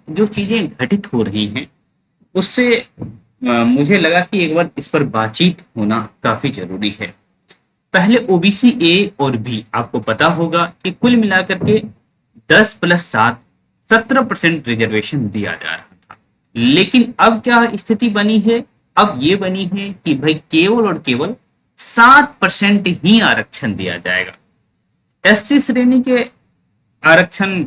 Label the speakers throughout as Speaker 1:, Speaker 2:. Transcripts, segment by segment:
Speaker 1: जो चीजें घटित हो रही हैं उससे मुझे लगा कि एक बार इस पर बातचीत होना काफी जरूरी है। पहले ओबीसी ए और बी आपको पता होगा कि कुल मिलाकर के 10+7 17% रिजर्वेशन दिया जा रहा था। लेकिन अब क्या स्थिति बनी है? अब ये बनी है कि भाई केवल और केवल 7% ही आरक्षण दिया जाएगा। एससी श्रेणी के आरक्षण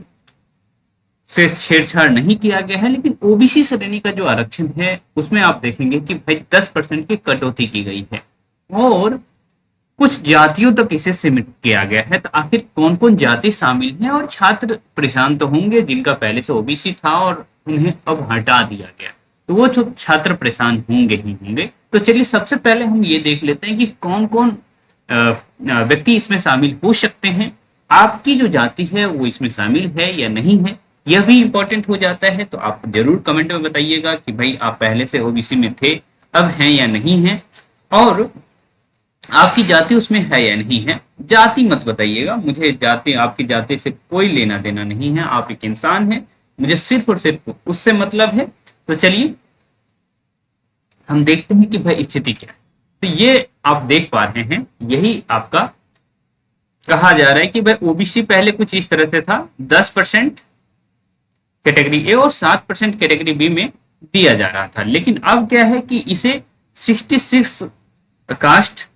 Speaker 1: से छेड़छाड़ नहीं किया गया है, लेकिन ओबीसी श्रेणी का जो आरक्षण है उसमें आप देखेंगे कि भाई 10% की कटौती की गई है और कुछ जातियों तक इसे सीमित किया गया है। तो आखिर कौन कौन जाति शामिल है? और छात्र परेशान तो होंगे जिनका पहले से ओबीसी था और उन्हें अब हटा दिया गया, तो वो जो छात्र परेशान होंगे ही होंगे। तो चलिए सबसे पहले हम ये देख लेते हैं कि कौन कौन व्यक्ति इसमें शामिल हो सकते हैं। आपकी जो जाति है वो इसमें शामिल है या नहीं है, यह भी इंपॉर्टेंट हो जाता है। तो आप जरूर कमेंट में बताइएगा कि भाई आप पहले से ओबीसी में थे, अब हैं या नहीं है, और आपकी जाति उसमें है या नहीं है। जाति मत बताइएगा, मुझे जाति, आपकी जाति से कोई लेना देना नहीं है। आप एक इंसान हैं, मुझे सिर्फ और सिर्फ उससे मतलब है। तो चलिए हम देखते हैं कि भाई स्थिति क्या है। तो ये आप देख पा रहे हैं, यही आपका कहा जा रहा है कि भाई ओबीसी पहले कुछ इस तरह से था, 10% कैटेगरी ए और 7% कैटेगरी बी में दिया जा रहा था। लेकिन अब क्या है कि इसे 66 कास्ट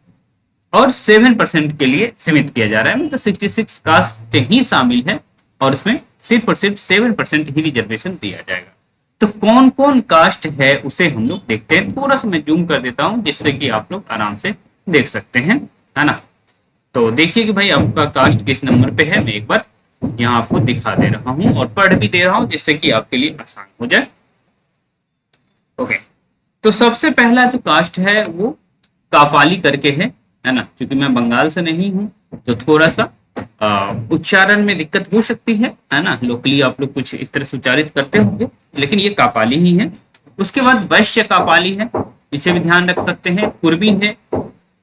Speaker 1: और 7% के लिए सीमित किया जा रहा है। मतलब 66 कास्ट ही शामिल है और उसमें सिर्फ और सिर्फ 7% ही रिजर्वेशन दिया जाएगा। तो कौन कौन कास्ट है उसे हम लोग देखते हैं। थोड़ा सा मैं जूम कर देता हूं जिससे कि आप लोग आराम से देख सकते हैं, है ना। तो देखिए कि भाई आपका कास्ट किस नंबर पे है, मैं एक बार यहाँ आपको दिखा दे रहा हूँ और पढ़ भी दे रहा हूँ जिससे कि आपके लिए आसान हो जाए। ओके, तो सबसे पहला जो कास्ट है वो कापाली करके है ना। क्योंकि मैं बंगाल से नहीं हूँ तो थोड़ा सा उच्चारण में दिक्कत हो सकती है ना। लोकली आप लोग कुछ इस तरह से उच्चारित करते होंगे, लेकिन ये कापाली ही है। उसके बाद वैश्य कापाली है, इसे भी ध्यान रख सकते हैं। कुर्मी है,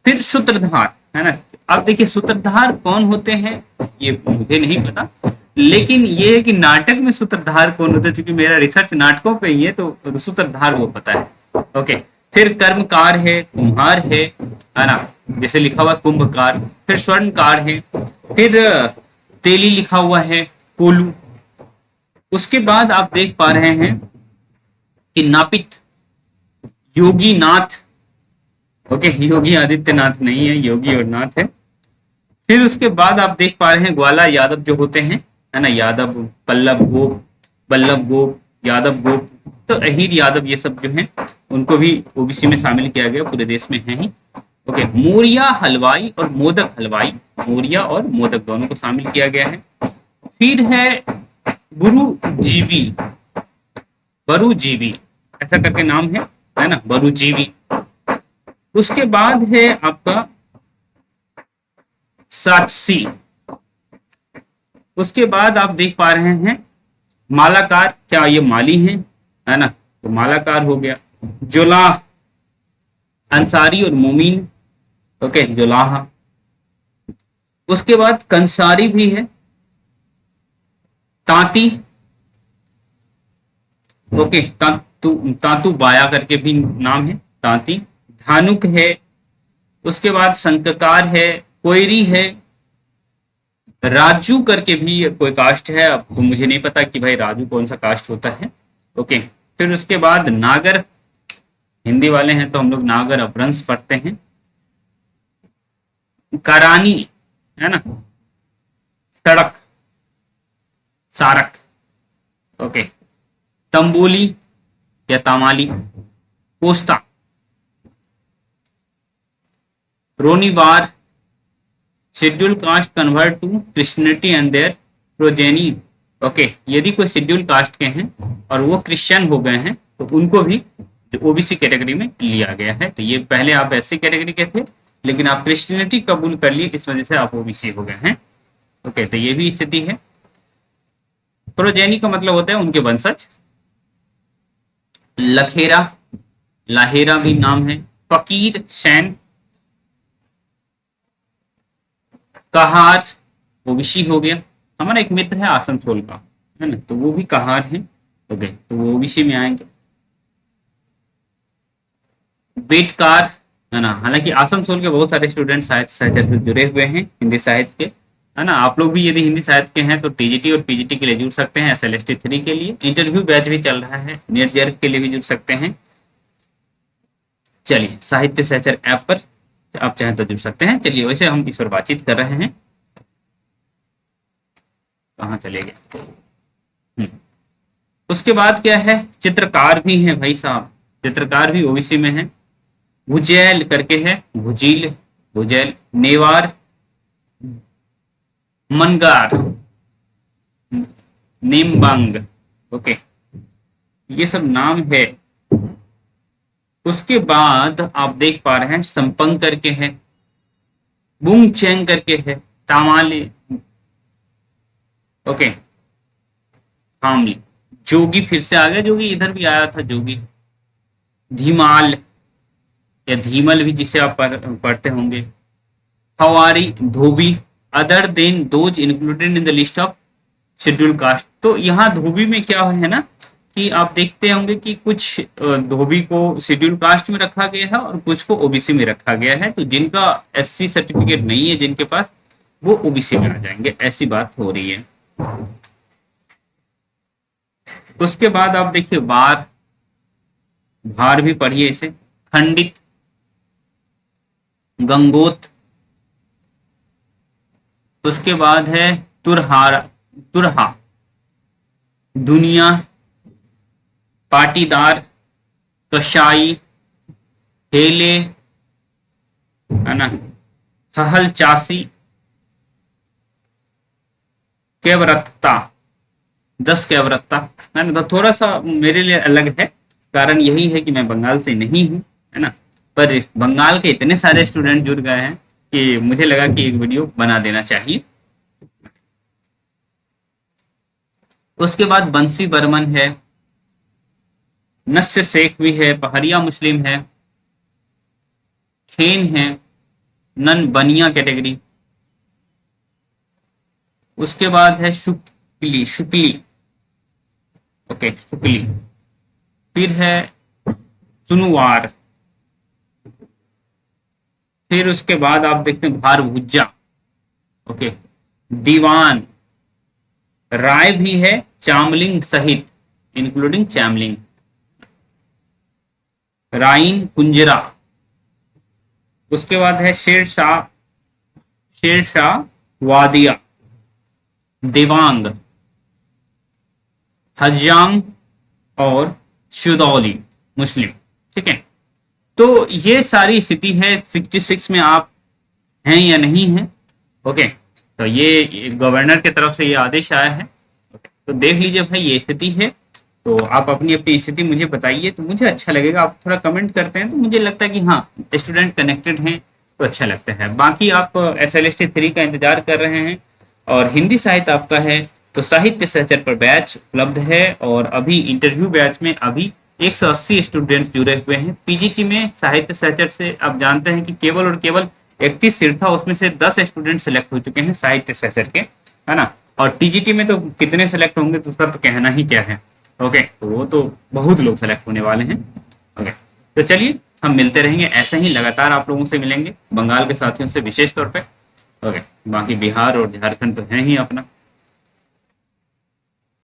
Speaker 1: फिर सूत्रधार, है ना। अब देखिए सूत्रधार कौन होते हैं ये मुझे नहीं पता, लेकिन ये है कि नाटक में सूत्रधार कौन होते हैं, क्योंकि मेरा रिसर्च नाटकों पे ही है तो सूत्रधार वो पता है। ओके, फिर कर्मकार है, कुम्हार है ना, जैसे लिखा हुआ कुंभकार। फिर स्वर्णकार है, फिर तेली लिखा हुआ है, कोलू। उसके बाद आप देख पा रहे हैं कि नापित, योगी नाथ। ओके, योगी आदित्यनाथ नहीं है, योगी और नाथ है। फिर उसके बाद आप देख पा रहे हैं ग्वाला यादव जो होते हैं, है ना। यादव, पल्लव गोप, बल्लभ गोप, यादव गोप, तो अहीर यादव, ये सब जो हैं उनको भी ओबीसी में शामिल किया गया, पूरे देश में है ही। ओके, मोरिया हलवाई और मोदक हलवाई, मोरिया और मोदक दोनों को शामिल किया गया है। फिर है बुरुजीवी, बरुजीवी ऐसा करके नाम है ना, बरुजीवी। उसके बाद है आपका साक्षी। उसके बाद आप देख पा रहे हैं मालाकार, क्या ये माली है ना, तो मालाकार हो गया। जुलाह, अंसारी और मोमीन, ओके, जुलाहा। उसके बाद कंसारी भी है, तांती, ओके, तांतु बाया करके भी नाम है, तांती। धानुक है, उसके बाद संककार है, कोयरी है, राजू करके भी कोई कास्ट है। अब तो मुझे नहीं पता कि भाई राजू कौन सा कास्ट होता है। ओके, फिर उसके बाद नागर, हिंदी वाले हैं तो हम लोग नागर अपभ्रंश पढ़ते हैं। करानी, है ना, सड़क, सारक। ओके, तंबोली या Tamali, Posta, Roniwar, schedule caste convert to Christianity and their progeny. Okay, यदि कोई शेड्यूल कास्ट के हैं और वो क्रिश्चियन हो गए हैं तो उनको भी ओबीसी कैटेगरी में लिया गया है। तो ये पहले आप एससी कैटेगरी के थे, लेकिन आप क्रिश्चियनिटी कबूल कर लिए, इस वजह से आप ओबीसी हो गए हैं। ओके, तो ये भी स्थिति है। प्रोजेनी का मतलब होता है उनके वंशज। लखेरा, लाहेरा भी नाम है। फकीर, सैन, कहार, ओबीसी हो गया। हमारा एक मित्र है आसनसोल का, है ना, तो वो भी कहार है। ओके, तो वो ओबीसी में आएंगे। बेटकार, है ना, हालांकि आसनसोल के बहुत सारे स्टूडेंट साहित्य सहचर से जुड़े हुए हैं हिंदी साहित्य के, है ना। आप लोग भी यदि हिंदी साहित्य के हैं तो टीजीटी और पीजीटी के लिए जुड़ सकते हैं, एसएलएसटी 3 के लिए इंटरव्यू बैच भी चल रहा है, नेट जेआरएफ के लिए भी जुड़ सकते हैं। चलिए, साहित्य सहचर ऐप पर आप चाहें तो जुड़ सकते हैं। चलिए, वैसे हम इस पर बातचीत कर रहे हैं, कहाँ चले गए। उसके बाद क्या है, चित्रकार भी हैं भाई साहब, चित्रकार भी ओबीसी में है। भुजैल करके है, भुजील, भुजैल, नेवार, मनगार, नेमबांग, ओके, ये सब नाम है। उसके बाद आप देख पा रहे हैं संपंग करके है, बुंग चैंग करके है, तामाली, ओके, हामली, जोगी फिर से आ गया, जोगी इधर भी आया था जोगी, धीमाल या धीमल भी जिसे आप पढ़ते होंगे, Hawari, Dhobi, other than those included in the list of schedule caste. तो यहाँ धोबी में क्या है ना कि आप देखते होंगे कि कुछ धोबी को शेड्यूल कास्ट में रखा गया है और कुछ को ओबीसी में रखा गया है। तो जिनका एससी सर्टिफिकेट नहीं है जिनके पास, वो ओबीसी में आ जाएंगे, ऐसी बात हो रही है। उसके बाद आप देखिए बार, भार भी पढ़िए इसे, खंडित, गंगोत। उसके बाद है तुरहारा, तुरहा, दुनिया, पाटीदार, कशाई, हेले, है ना, हहल चासी, केवरत्ता, 10 केवरत्ता, है ना। तो थोड़ा सा मेरे लिए अलग है, कारण यही है कि मैं बंगाल से नहीं हूँ, है ना, पर बंगाल के इतने सारे स्टूडेंट जुड़ गए हैं कि मुझे लगा कि एक वीडियो बना देना चाहिए। उसके बाद बंसी बर्मन है, नस्य शेख भी है, पहरिया मुस्लिम है, खेन है, नन बनिया कैटेगरी। उसके बाद है शुक्ली, शुक्ली, ओके, शुक्ली। फिर है सुनुवार। फिर उसके बाद आप देखते हैं भार भुज्जा, ओके, दीवान, राय भी है, चामलिंग सहित इंक्लूडिंग चामलिंग, राइन, कुंजरा। उसके बाद है शेरशाह, शेरशाह वादिया, देवांग, हजाम और शुदौली मुस्लिम, ठीक है। तो ये सारी स्थिति है, 66 में आप हैं या नहीं हैं, ओके। तो ये गवर्नर की तरफ से ये आदेश आया है, तो देख लीजिए भाई, ये स्थिति है। तो आप अपनी अपनी स्थिति मुझे बताइए, तो मुझे अच्छा लगेगा। आप थोड़ा कमेंट करते हैं तो मुझे लगता है कि हाँ, स्टूडेंट कनेक्टेड हैं तो अच्छा लगता है। बाकी आप SLST 3 का इंतजार कर रहे हैं और हिंदी साहित्य आपका है, तो साहित्य सहचर पर बैच उपलब्ध है। और अभी इंटरव्यू बैच में अभी 180 स्टूडेंट्स जुड़े हुए हैं। पीजीटी में साहित्य सहचर से आप जानते हैं कि केवल और केवल 31 सीट था, उसमें से 10 स्टूडेंट सेलेक्ट हो चुके हैं साहित्य सहचर के, है ना। और टीजीटी में तो कितने सेलेक्ट होंगे तो उसका तो कहना ही क्या है, ओके। तो वो तो बहुत लोग सेलेक्ट होने वाले हैं, ओके। तो चलिए, हम मिलते रहेंगे, ऐसे ही लगातार आप लोगों से मिलेंगे, बंगाल के साथियों से विशेष तौर पे, ओके। बाकी बिहार और झारखंड तो है ही अपना।